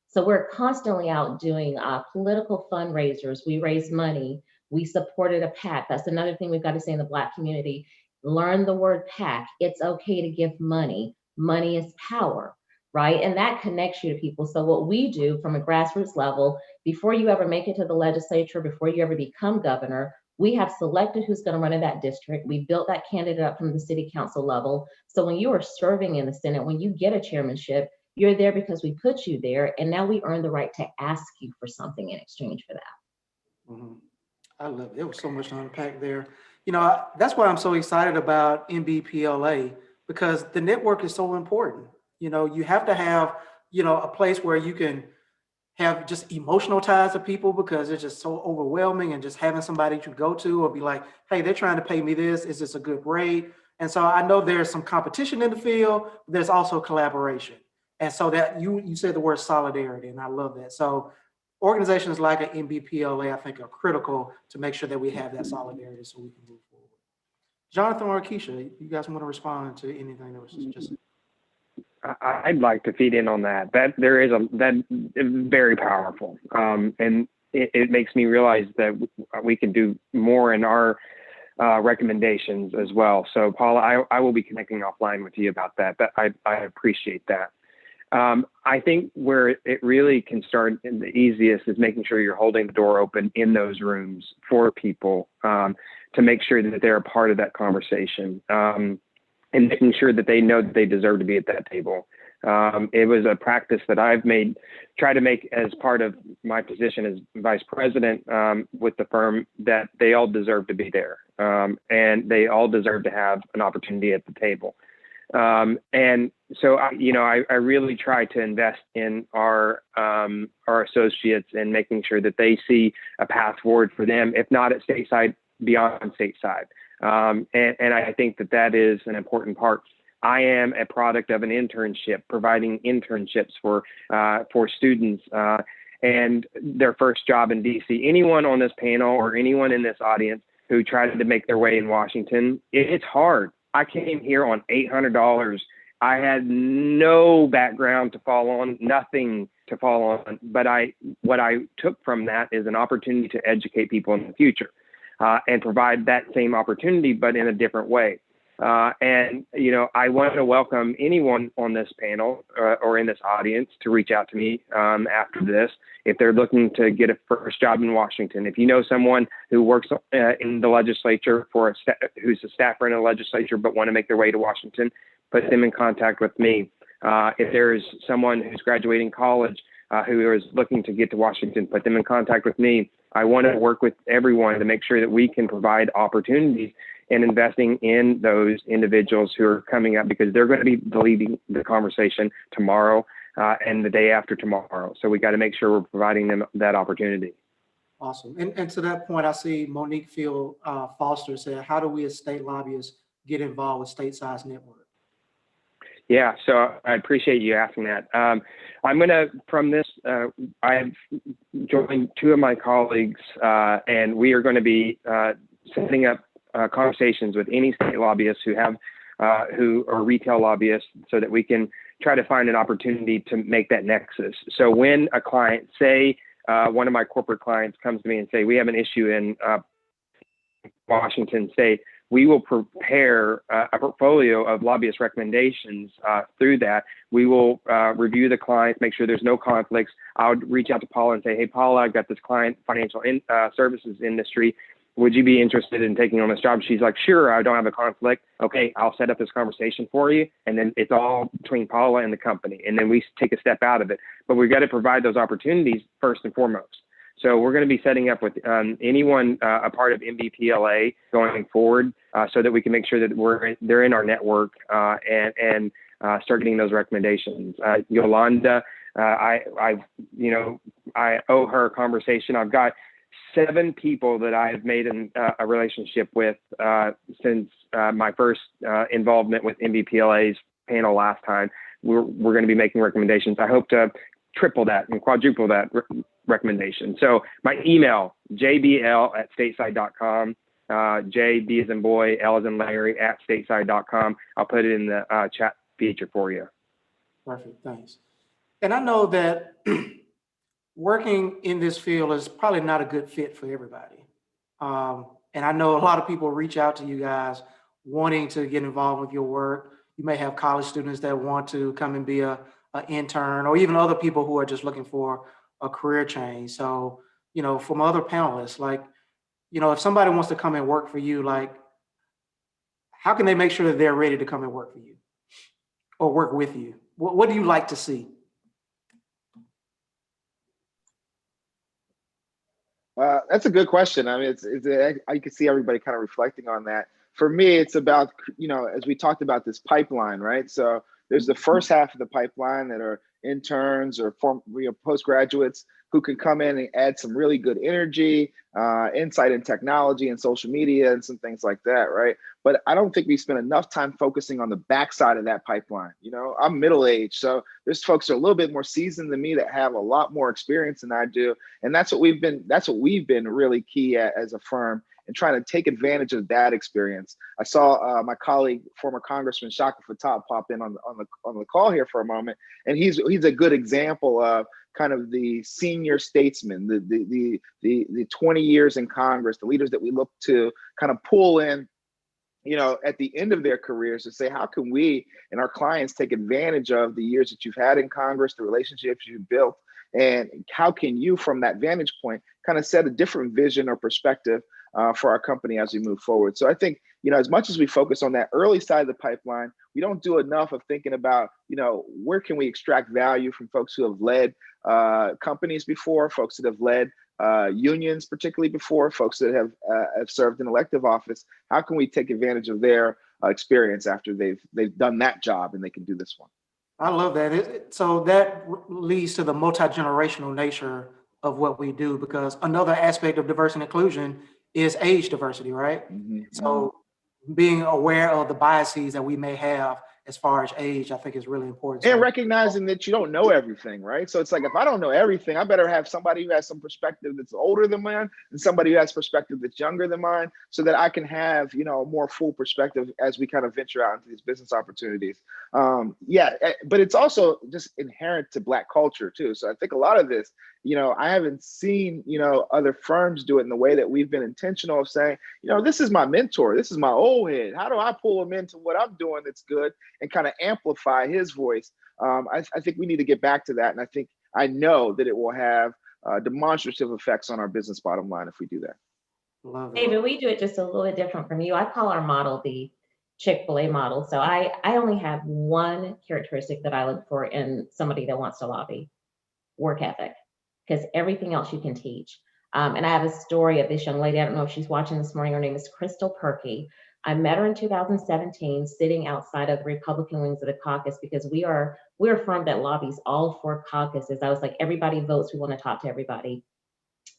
So we're constantly out doing political fundraisers. We raise money. We supported a PAC. That's another thing we've got to say in the Black community. Learn the word PAC. It's okay to give money. Money is power, right? And that connects you to people. So what we do from a grassroots level, before you ever make it to the legislature, before you ever become governor, we have selected who's going to run in that district. We built that candidate up from the city council level. So when you are serving in the Senate, when you get a chairmanship, you're there because we put you there. And now we earn the right to ask you for something in exchange for that. Mhm. I love it. There was so much to unpack there. That's why I'm so excited about NBPLA, because the network is so important. You have to have, a place where you can have just emotional ties to people, because it's just so overwhelming, and just having somebody to go to or be like, hey, they're trying to pay me this. Is this a good rate? And so I know there's some competition in the field, but there's also collaboration. And so that you said the word solidarity, and I love that. So organizations like an NBPLA, I think, are critical to make sure that we have that solidarity so we can move forward. Jonathan or Keisha, you guys want to respond to anything that was just I'd like to feed in on that. That is very powerful, and it makes me realize that we can do more in our recommendations as well. So, Paula, I will be connecting offline with you about that. But I appreciate that. I think where it really can start in the easiest is making sure you're holding the door open in those rooms for people, to make sure that they're a part of that conversation. And making sure that they know that they deserve to be at that table. It was a practice that I've tried to make as part of my position as vice president with the firm, that they all deserve to be there, and they all deserve to have an opportunity at the table. And so, I really try to invest in our associates and making sure that they see a path forward for them, if not at stateside, beyond stateside. And I think that is an important part. I am a product of an internship, providing internships for students and their first job in DC. Anyone on this panel or anyone in this audience who tried to make their way in Washington, it's hard. I came here on $800. I had no background to fall on, nothing to fall on. But what I took from that is an opportunity to educate people in the future. And provide that same opportunity, but in a different way. And I want to welcome anyone on this panel or in this audience to reach out to me after this, if they're looking to get a first job in Washington. If you know someone who works in the legislature who's a staffer in the legislature but want to make their way to Washington, put them in contact with me. If there's someone who's graduating college who is looking to get to Washington, put them in contact with me. I want to work with everyone to make sure that we can provide opportunities and investing in those individuals who are coming up, because they're going to be leading the conversation tomorrow and the day after tomorrow. So we got to make sure we're providing them that opportunity. awesome. And to that point, I see Monique Field Foster said, how do we as state lobbyists get involved with State Size Network? Yeah, so I appreciate you asking that. I'm going to, from this, I've joined two of my colleagues, and we are going to be setting up conversations with any state lobbyists who are retail lobbyists, so that we can try to find an opportunity to make that nexus. So when a client, say, one of my corporate clients comes to me and say, we have an issue in Washington State, we will prepare a portfolio of lobbyist recommendations through that. We will review the clients, make sure there's no conflicts. I would reach out to Paula and say, hey, Paula, I've got this client, financial services industry. Would you be interested in taking on this job? She's like, sure, I don't have a conflict. Okay, I'll set up this conversation for you. And then it's all between Paula and the company. And then we take a step out of it. But we've got to provide those opportunities first and foremost. So we're going to be setting up with anyone a part of NBPLA going forward, so that we can make sure that they're in our network and start getting those recommendations. Yolanda, I owe her a conversation. I've got 7 people that I have made a relationship with since my first involvement with NBPLA's panel last time. we're going to be making recommendations. I hope to triple that and quadruple that recommendation. So my email, jbl@stateside.com, JB as in boy, L as in Larry @stateside.com. I'll put it in the chat feature for you. Perfect, thanks. And I know that working in this field is probably not a good fit for everybody. And I know a lot of people reach out to you guys wanting to get involved with your work. You may have college students that want to come and be an intern, or even other people who are just looking for a career change. So, from other panelists, like, if somebody wants to come and work for you, like, how can they make sure that they're ready to come and work for you or work with you? What do you like to see? That's a good question. I mean, I can see everybody kind of reflecting on that. For me, it's about, as we talked about this pipeline, right? So there's the first half of the pipeline that are interns or postgraduates who can come in and add some really good energy, insight in technology and social media and some things like that, right? But I don't think we spend enough time focusing on the backside of that pipeline. I'm middle-aged, so there's folks that are a little bit more seasoned than me that have a lot more experience than I do, and that's what we've been really key at as a firm, and trying to take advantage of that experience. I saw my colleague, former Congressman Shaka Fattah, pop in on the call here for a moment, and he's a good example of kind of the senior statesman, the 20 years in Congress, the leaders that we look to kind of pull in, at the end of their careers, to say, how can we and our clients take advantage of the years that you've had in Congress, the relationships you've built, and how can you, from that vantage point, kind of set a different vision or perspective for our company as we move forward. So I think, as much as we focus on that early side of the pipeline, we don't do enough of thinking about, where can we extract value from folks who have led companies before, folks that have led unions, particularly before, folks that have served in elective office. How can we take advantage of their experience after they've done that job and they can do this one? I love that. So that leads to the multi-generational nature of what we do, because another aspect of diversity and inclusion is age diversity, right? Mm-hmm. So being aware of the biases that we may have as far as age, I think is really important. And recognizing that you don't know everything, right? So it's like, if I don't know everything, I better have somebody who has some perspective that's older than mine and somebody who has perspective that's younger than mine, so that I can have, a more full perspective as we kind of venture out into these business opportunities. But it's also just inherent to Black culture too. So I think a lot of this, I haven't seen, other firms do it in the way that we've been intentional of saying, this is my mentor, this is my old head. How do I pull him into what I'm doing that's good and kind of amplify his voice? I think we need to get back to that. And I know that it will have demonstrative effects on our business bottom line if we do that. Love it. David, we do it just a little bit different from you. I call our model the Chick-fil-A model. So I only have one characteristic that I look for in somebody that wants to lobby: work ethic, because everything else you can teach. And I have a story of this young lady. I don't know if she's watching this morning. Her name is Crystal Perky. I met her in 2017, sitting outside of the Republican wings of the caucus, because we're a firm that lobbies all 4 caucuses. I was like, everybody votes. We want to talk to everybody.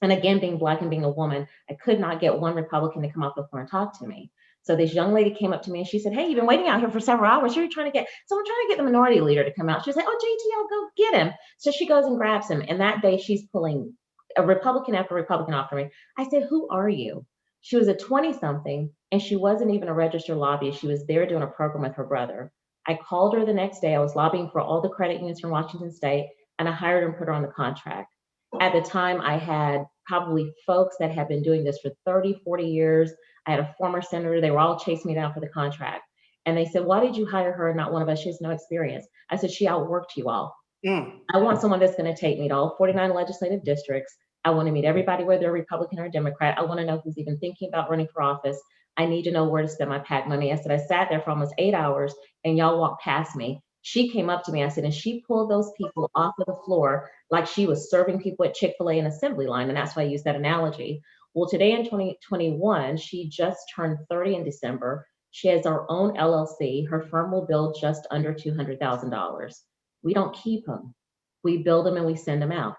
And again, being Black and being a woman, I could not get one Republican to come off the floor and talk to me. So this young lady came up to me and she said, "Hey, you've been waiting out here for several hours. Who are you trying to get?" So I'm trying to get the minority leader to come out. She was like, "Oh, JT, I'll go get him." So she goes and grabs him. And that day she's pulling a Republican after Republican after me. I said, "Who are you?" She was a 20-something, and she wasn't even a registered lobbyist. She was there doing a program with her brother. I called her the next day. I was lobbying for all the credit unions from Washington State, and I hired her and put her on the contract. At the time, I had probably folks that had been doing this for 30, 40 years. I had a former senator. They were all chasing me down for the contract. And they said, "Why did you hire her and not one of us? She has no experience." I said, "She outworked you all. I want someone that's going to take me to all 49 legislative districts. I want to meet everybody, whether they're Republican or Democrat. I want to know who's even thinking about running for office. I need to know where to spend my PAC money." I said, "I sat there for almost 8 hours and y'all walked past me." She came up to me, I said, and she pulled those people off of the floor like she was serving people at Chick-fil-A in assembly line. And that's why I use that analogy. Well, today in 2021, she just turned 30 in December. She has her own LLC. Her firm will build just under $200,000. We don't keep them. We build them and we send them out.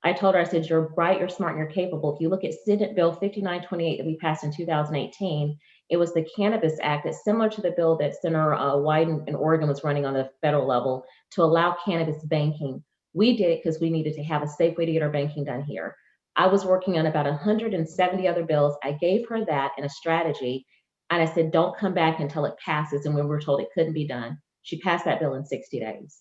I told her, I said, "You're bright, you're smart, and you're capable. If you look at Senate Bill 5928 that we passed in 2018, It was the Cannabis Act. It's similar to the bill that Senator Wyden in Oregon was running on the federal level to allow cannabis banking. We did it because we needed to have a safe way to get our banking done here. I was working on about 170 other bills. I gave her that and a strategy, and I said, don't come back until it passes. And when we were told it couldn't be done, she passed that bill in 60 days.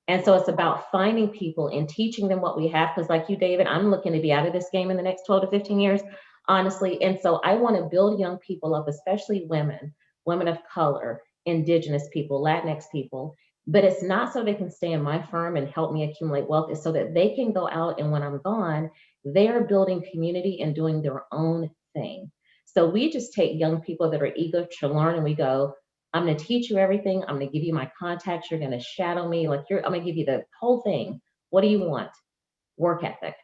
And so it's about finding people and teaching them what we have. Because like you, David, I'm looking to be out of this game in the next 12 to 15 years, honestly. And so I want to build young people up, especially women, women of color, indigenous people, Latinx people. But it's not so they can stay in my firm and help me accumulate wealth. It's so that they can go out, and when I'm gone, they're building community and doing their own thing. So we just take young people that are eager to learn, and we go, I'm going to teach you everything. I'm going to give you my contacts. You're going to shadow me. I'm going to give you the whole thing. What do you want? Work ethic.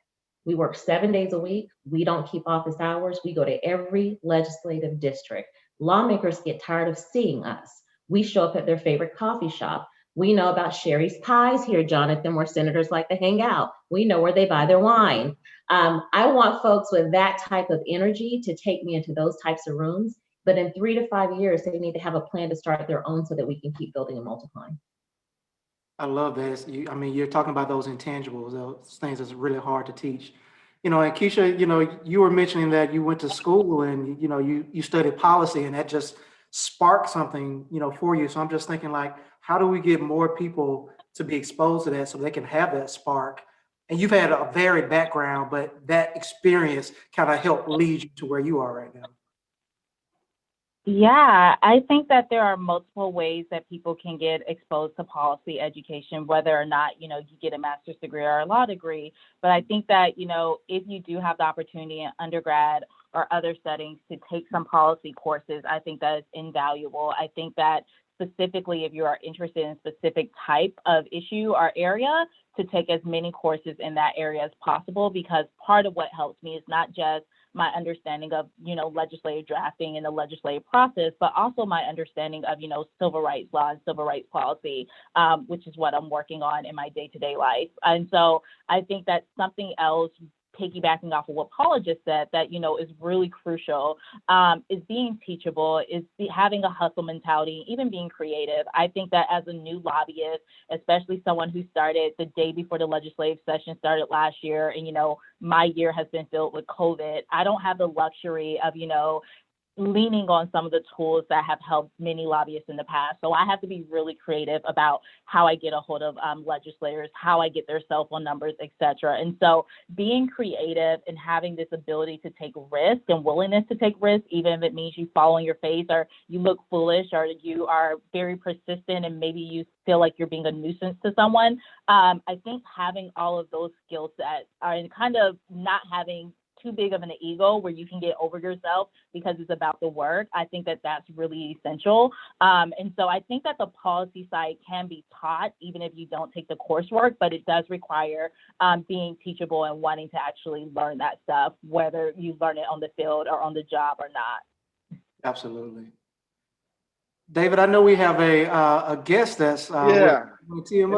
We work 7 days a week. We don't keep office hours. We go to every legislative district. Lawmakers get tired of seeing us. We show up at their favorite coffee shop. We know about Sherry's Pies here, Jonathan, where senators like to hang out. We know where they buy their wine. I want folks with that type of energy to take me into those types of rooms. But in 3 to 5 years, they need to have a plan to start their own so that we can keep building and multiplying. I love this. You're talking about those intangibles, those things that's really hard to teach. And Keisha, you were mentioning that you went to school and, you studied policy, and that just sparked something, for you. So I'm just thinking, like, how do we get more people to be exposed to that so they can have that spark? And you've had a varied background, but that experience kind of helped lead you to where you are right now. Yeah, I think that there are multiple ways that people can get exposed to policy education, whether or not, you get a master's degree or a law degree. But I think that, if you do have the opportunity in undergrad or other settings to take some policy courses, I think that is invaluable. I think that specifically if you are interested in a specific type of issue or area, to take as many courses in that area as possible, because part of what helps me is not just my understanding of, legislative drafting and the legislative process, but also my understanding of, civil rights law and civil rights policy, which is what I'm working on in my day-to-day life. And so I think that something else, piggybacking off of what Paula just said, that, is really crucial, is being teachable, is having a hustle mentality, even being creative. I think that as a new lobbyist, especially someone who started the day before the legislative session started last year, and, my year has been filled with COVID, I don't have the luxury of, leaning on some of the tools that have helped many lobbyists in the past. So I have to be really creative about how I get a hold of legislators, how I get their cell phone numbers, et cetera. And so being creative and having this ability to take risk and willingness to take risk, even if it means you fall on your face or you look foolish or you are very persistent and maybe you feel like you're being a nuisance to someone. I think having all of those skill sets and kind of not having too big of an ego where you can get over yourself because it's about the work. I think that that's really essential. And so I think that the policy side can be taught even if you don't take the coursework, but it does require being teachable and wanting to actually learn that stuff, whether you learn it on the field or on the job or not. Absolutely. David, I know we have a guest that's an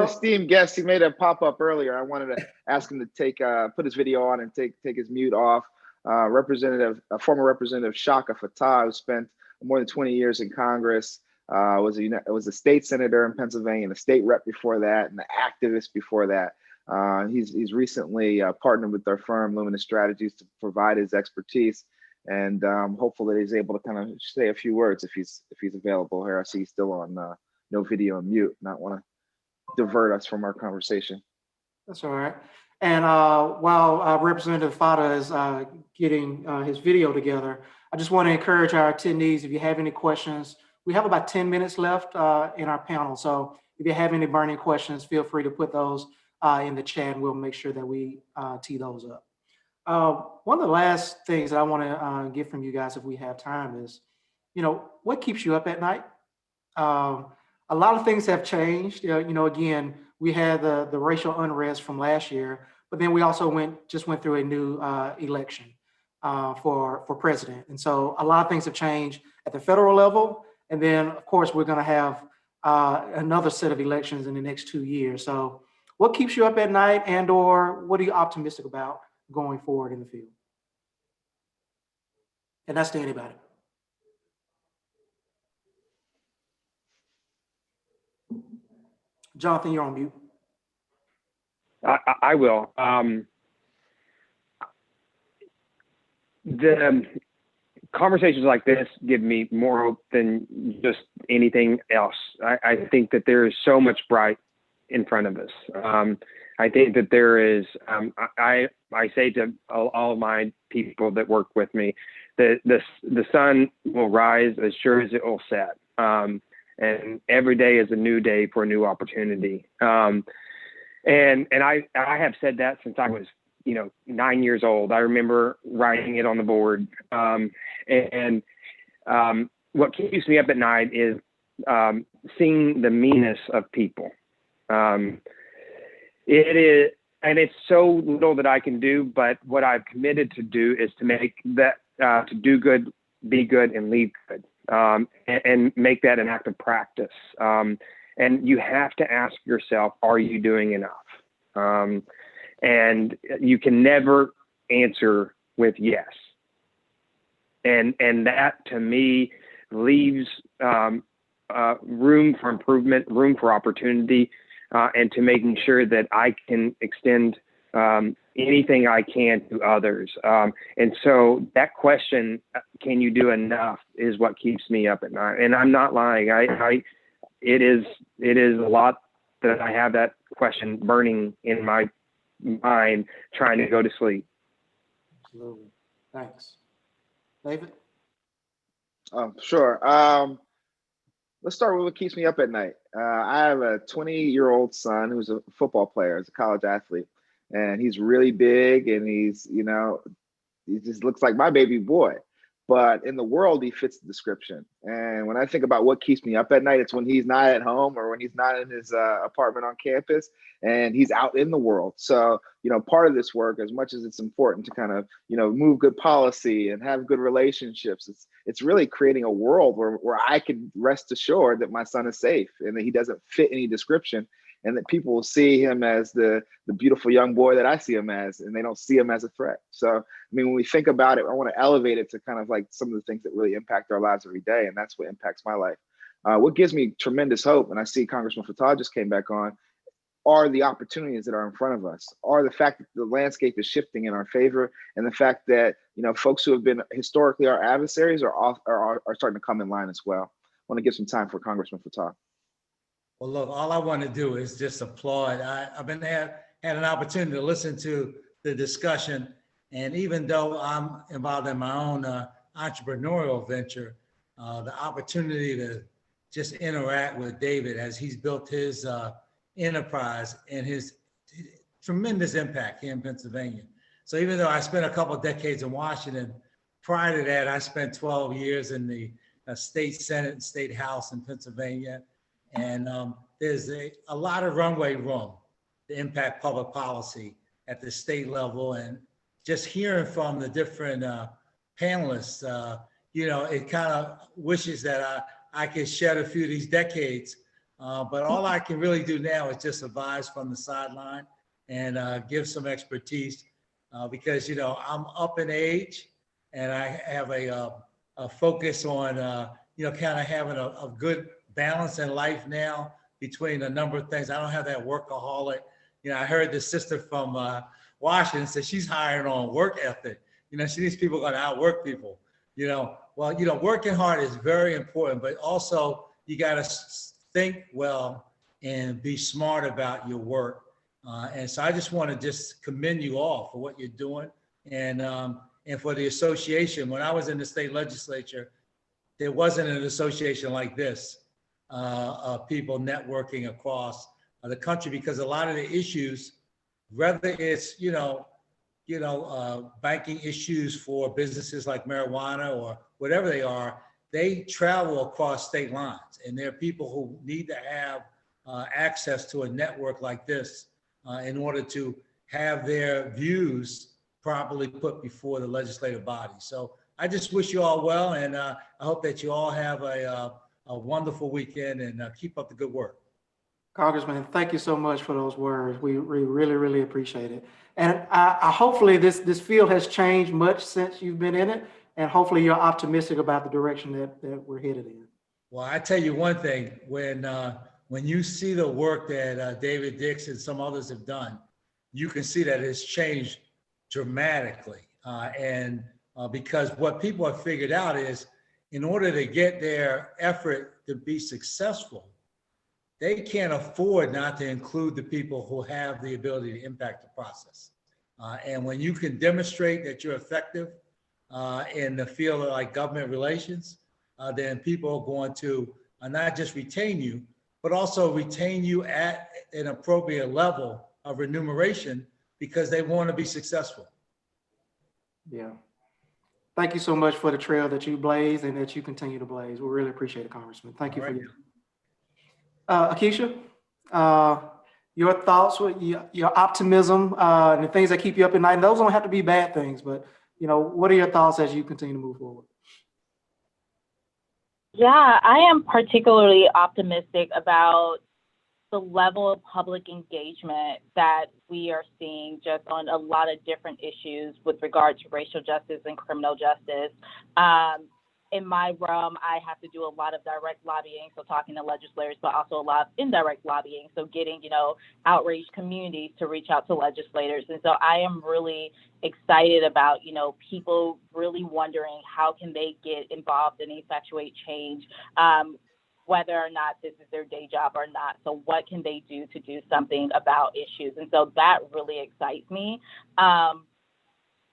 esteemed guest. He made a pop-up earlier. I wanted to ask him to put his video on and take his mute off. Former Representative Shaka Fatah, who spent more than 20 years in Congress, was a state senator in Pennsylvania and a state rep before that, and an activist before that. He's recently partnered with our firm, Luminous Strategies, to provide his expertise. And hopeful that he's able to kind of say a few words if he's available here. I see he's still on no video and mute. Not want to divert us from our conversation. That's all right. And while Representative Fata is getting his video together, I just want to encourage our attendees, if you have any questions, we have about 10 minutes left in our panel. So if you have any burning questions, feel free to put those in the chat, and we'll make sure that we tee those up. One of the last things that I want to get from you guys, if we have time, is, what keeps you up at night? A lot of things have changed. Again, we had the racial unrest from last year, but then we also just went through a new election for president. And so a lot of things have changed at the federal level. And then, of course, we're going to have another set of elections in the next 2 years. So what keeps you up at night, and/or what are you optimistic about going forward in the field? And that's to anybody. Jonathan, you're on mute. I will. The conversations like this give me more hope than just anything else. I think that there is so much bright in front of us. I think that there is, I say to all of my people that work with me, that the sun will rise as sure as it will set. And every day is a new day for a new opportunity. And I have said that since I was, 9 years old. I remember writing it on the board. What keeps me up at night is seeing the meanness of people. It is, and it's so little that I can do, but what I've committed to do is to make that, to do good, be good, and leave good, and make that an act of practice. And you have to ask yourself, are you doing enough? And you can never answer with yes. And that to me leaves room for improvement, room for opportunity, and to making sure that I can extend anything I can to others. And so that question, can you do enough, is what keeps me up at night. And I'm not lying. It is a lot that I have that question burning in my mind, trying to go to sleep. Absolutely. Thanks. David? Sure. Let's start with what keeps me up at night. I have a 20-year-old son who's a football player, he's a college athlete, and he's really big, and he's, he just looks like my baby boy. But in the world, he fits the description. And when I think about what keeps me up at night, it's when he's not at home or when he's not in his apartment on campus and he's out in the world. So, part of this work, as much as it's important to kind of, move good policy and have good relationships, it's really creating a world where I can rest assured that my son is safe and that he doesn't fit any description, and that people will see him as the beautiful young boy that I see him as, and they don't see him as a threat. So, when we think about it, I want to elevate it to kind of like some of the things that really impact our lives every day, and that's what impacts my life. What gives me tremendous hope, and I see Congressman Fattah just came back on, are the opportunities that are in front of us, are the fact that the landscape is shifting in our favor, and the fact that, folks who have been historically our adversaries are starting to come in line as well. I want to give some time for Congressman Fattah. Well, look, all I want to do is just applaud. I've been had an opportunity to listen to the discussion, and even though I'm involved in my own entrepreneurial venture, the opportunity to just interact with David as he's built his enterprise and his tremendous impact here in Pennsylvania. So even though I spent a couple of decades in Washington, prior to that, I spent 12 years in the state Senate and state House in Pennsylvania. And there's a lot of runway room to impact public policy at the state level. And just hearing from the different panelists, it kind of wishes that I could shed a few of these decades. But all I can really do now is just advise from the sideline and give some expertise because, I'm up in age and I have a focus on, kind of having a good balance in life now between a number of things. I don't have that workaholic. I heard the sister from Washington said she's hiring on work ethic. She needs people going to outwork people. Working hard is very important, but also you got to think well and be smart about your work. And so I just want to just commend you all for what you're doing and for the association. When I was in the state legislature, there wasn't an association like this. People networking across the country, because a lot of the issues, whether it's banking issues for businesses like marijuana or whatever they travel across state lines, and there are people who need to have access to a network like this in order to have their views properly put before the legislative body. So I just wish you all well, and I hope that you all have a wonderful weekend and keep up the good work. Congressman, thank you so much for those words. We really, really appreciate it. And I hopefully this field has changed much since you've been in it, and hopefully you're optimistic about the direction that we're headed in. Well, I tell you one thing, when when you see the work that David Dix and some others have done, you can see that it's changed dramatically. Because what people have figured out is, in order to get their effort to be successful, they can't afford not to include the people who have the ability to impact the process. And when you can demonstrate that you're effective in the field of like government relations, then people are going to not just retain you, but also retain you at an appropriate level of remuneration because they want to be successful. Yeah. Thank you so much for the trail that you blaze and that you continue to blaze. We really appreciate it, Congressman. Thank you for your. Akeisha, your thoughts, your optimism, and the things that keep you up at night. And those don't have to be bad things, but what are your thoughts as you continue to move forward? Yeah, I am particularly optimistic about the level of public engagement that we are seeing just on a lot of different issues with regard to racial justice and criminal justice. In my realm, I have to do a lot of direct lobbying, so talking to legislators, but also a lot of indirect lobbying, so getting, outraged communities to reach out to legislators. And so I am really excited about, people really wondering how can they get involved and effectuate change, whether or not this is their day job or not. So what can they do to do something about issues? And so that really excites me.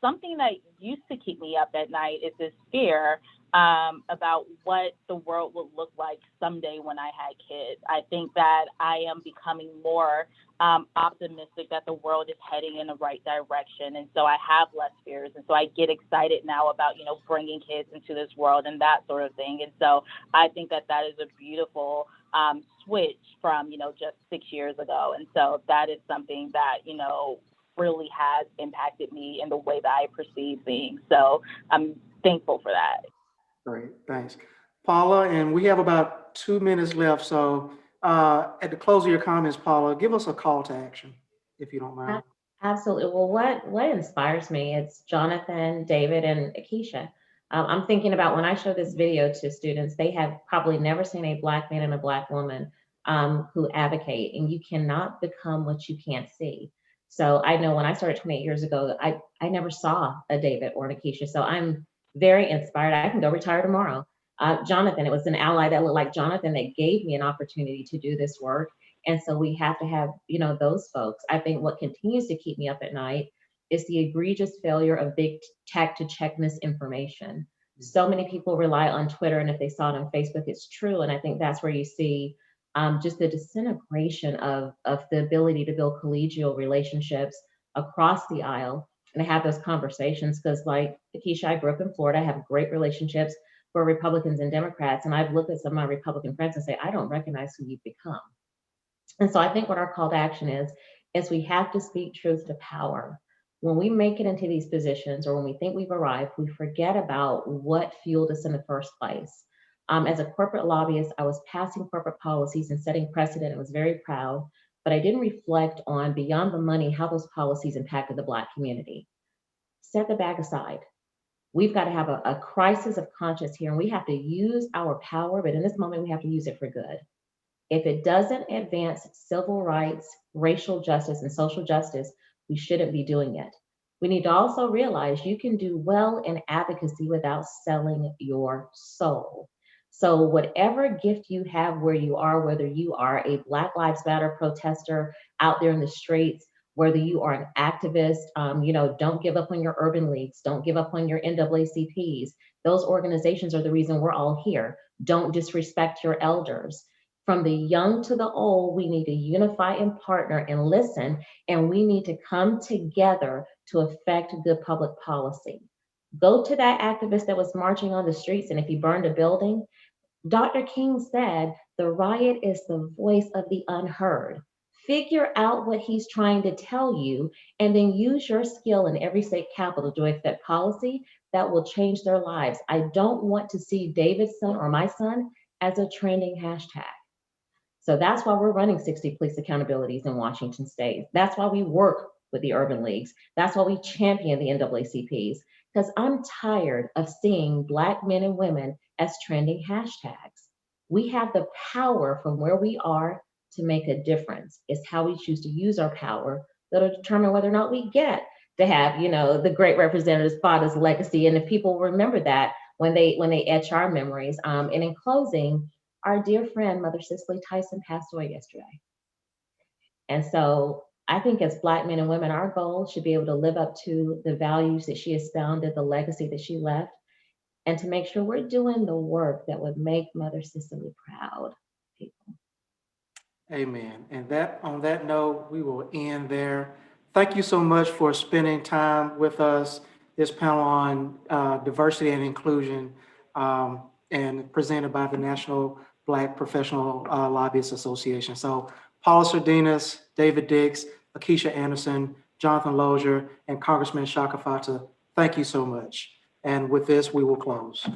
Something that used to keep me up at night is this fear about what the world would look like someday when I had kids. I think that I am becoming more optimistic that the world is heading in the right direction. And so I have less fears. And so I get excited now about, bringing kids into this world and that sort of thing. And so I think that that is a beautiful switch from, just 6 years ago. And so that is something that, really has impacted me in the way that I perceive things. So I'm thankful for that. Great, thanks. Paula, and we have about 2 minutes left. So at the close of your comments, Paula, give us a call to action, if you don't mind. Absolutely. Well, what inspires me, it's Jonathan, David, and Akeisha. I'm thinking about when I show this video to students, they have probably never seen a Black man and a Black woman who advocate, and you cannot become what you can't see. So I know when I started 28 years ago, I never saw a David or an Akeisha. So I'm very inspired. I can go retire tomorrow. Jonathan, it was an ally that looked like Jonathan that gave me an opportunity to do this work. And so we have to have, those folks. I think what continues to keep me up at night is the egregious failure of big tech to check misinformation. So many people rely on Twitter, and if they saw it on Facebook, it's true. And I think that's where you see just the disintegration of the ability to build collegial relationships across the aisle and have those conversations. Because like Akeisha, I grew up in Florida, I have great relationships for Republicans and Democrats. And I've looked at some of my Republican friends and say, I don't recognize who you've become. And so I think what our call to action is we have to speak truth to power. When we make it into these positions or when we think we've arrived, we forget about what fueled us in the first place. As a corporate lobbyist, I was passing corporate policies and setting precedent and was very proud, but I didn't reflect on beyond the money, how those policies impacted the Black community. Set the bag aside. We've got to have a crisis of conscience here, and we have to use our power, but in this moment, we have to use it for good. If it doesn't advance civil rights, racial justice, and social justice, we shouldn't be doing it. We need to also realize you can do well in advocacy without selling your soul. So whatever gift you have where you are, whether you are a Black Lives Matter protester out there in the streets, whether you are an activist, don't give up on your urban leagues, don't give up on your NAACPs. Those organizations are the reason we're all here. Don't disrespect your elders. From the young to the old, we need to unify and partner and listen, and we need to come together to affect good public policy. Go to that activist that was marching on the streets, and if he burned a building, Dr. King said, the riot is the voice of the unheard. Figure out what he's trying to tell you, and then use your skill in every state capital to affect policy that will change their lives. I don't want to see David's son or my son as a trending hashtag. So that's why we're running 60 police accountabilities in Washington state. That's why we work with the urban leagues. That's why we champion the NAACPs, because I'm tired of seeing Black men and women as trending hashtags. We have the power from where we are to make a difference. It's how we choose to use our power that'll determine whether or not we get to have, the great representative's father's legacy. And if people remember that when they etch our memories. And in closing, our dear friend, Mother Cicely Tyson, passed away yesterday. And so I think as Black men and women, our goal should be able to live up to the values that she expounded, the legacy that she left, and to make sure we're doing the work that would make Mother Cicely proud. People. Amen. And on that note, we will end there. Thank you so much for spending time with us, this panel on diversity and inclusion, and presented by the National Black Professional Lobbyists Association. So Paula Sardinas, David Dix, Akeisha Anderson, Jonathan Lozier, and Congressman Shaka Fata, thank you so much. And with this, we will close.